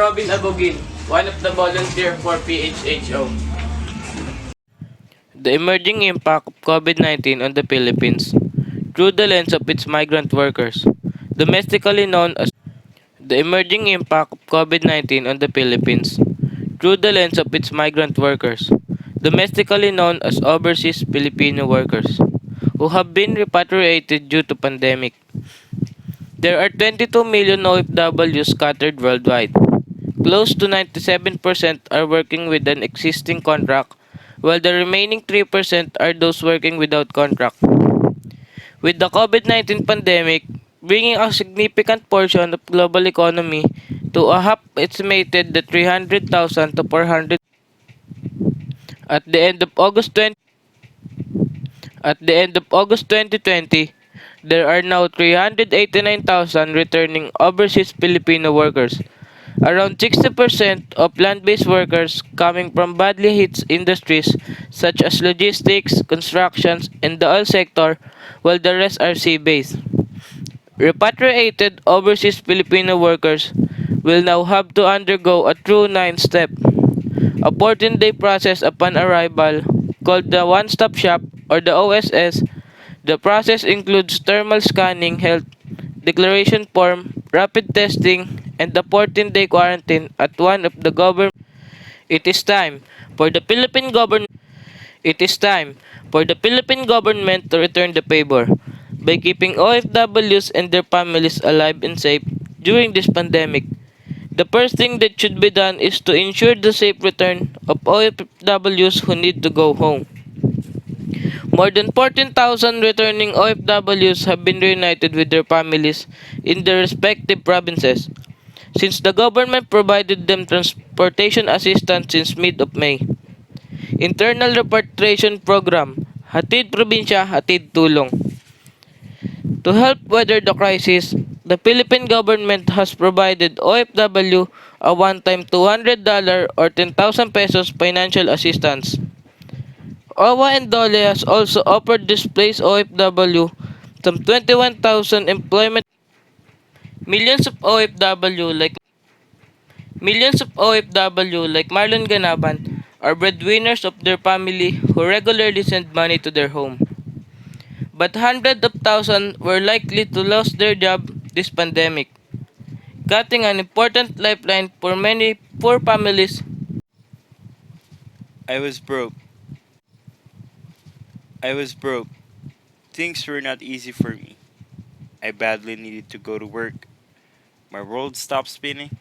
Robin Abogin, one of the volunteers for PHHO. The emerging impact of COVID-19 on the Philippines through the lens of its migrant workers, domestically known as the emerging impact of COVID-19 on the Philippines through the lens of its migrant workers, domestically known as overseas Filipino workers, who have been repatriated due to pandemic. There are 22 million OFWs scattered worldwide. Close to 97% are working with an existing contract, while the remaining 3% are those working without contract. With the COVID-19 pandemic bringing a significant portion of global economy to a half estimated the 300,000 to 400 at the end of August 2020, there are now 389,000 returning overseas Filipino workers. Around 60% of land-based workers coming from badly hit industries such as logistics, constructions, and the oil sector, while the rest are sea-based. Repatriated overseas Filipino workers will now have to undergo a true 9-step, a 14-day process upon arrival called the One-Stop Shop or the OSS. The process includes thermal scanning, health declaration form, rapid testing, and the 14-day quarantine at one of the government. It is time for the Philippine government. It is time for the Philippine government to return the favor by keeping OFWs and their families alive and safe during this pandemic. The first thing that should be done is to ensure the safe return of OFWs who need to go home. More than 14,000 returning OFWs have been reunited with their families in their respective provinces since the government provided them transportation assistance since mid of May. Internal Repatriation Program, Hatid Probinsya, Hatid Tulong. To help weather the crisis, the Philippine government has provided OFW a one-time $200 or 10,000 pesos financial assistance. OWA and DOLE has also offered displaced OFW some 21,000 employment. Millions of OFW like Marlon Ganaban are breadwinners of their family who regularly send money to their home. But hundreds of thousands were likely to lose their job this pandemic, cutting an important lifeline for many poor families. I was broke. I was broke. Things were not easy for me. I badly needed to go to work. My world stopped spinning.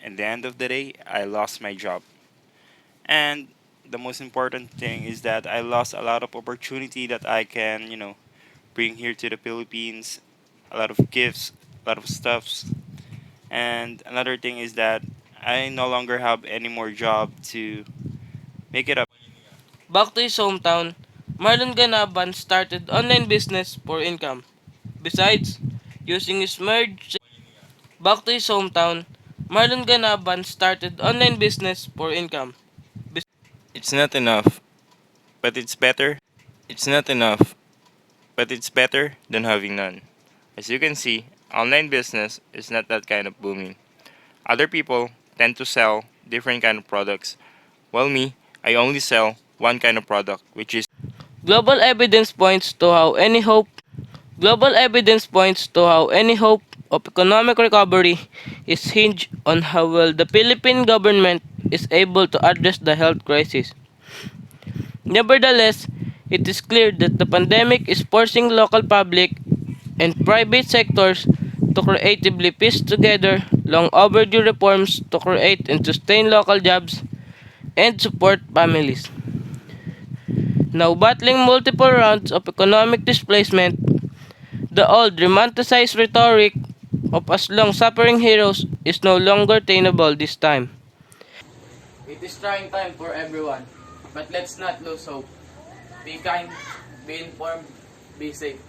At the end of the day, I lost my job. And the most important thing is that I lost a lot of opportunity that I can, bring here to the Philippines. A lot of gifts, a lot of stuffs. And another thing is that I no longer have any more job to make it up. Back to his hometown, Marlon Ganaban started online business for income. Besides, using his merged back to his hometown, Marlon Ganaban started online business for income. It's not enough, but it's better. It's not enough, but it's better than having none. As you can see, online business is not that kind of booming. Other people tend to sell different kind of products, while me, I only sell one kind of product, which is Global evidence points to how any hope Global evidence points to how any hope of economic recovery is hinged on how well the Philippine government is able to address the health crisis. Nevertheless, it is clear that the pandemic is forcing local public and private sectors to creatively piece together long overdue reforms to create and sustain local jobs and support families. Now battling multiple rounds of economic displacement, the old romanticized rhetoric of as long suffering heroes is no longer tenable this time. It is trying time for everyone, but let's not lose hope. Be kind, be informed, be safe.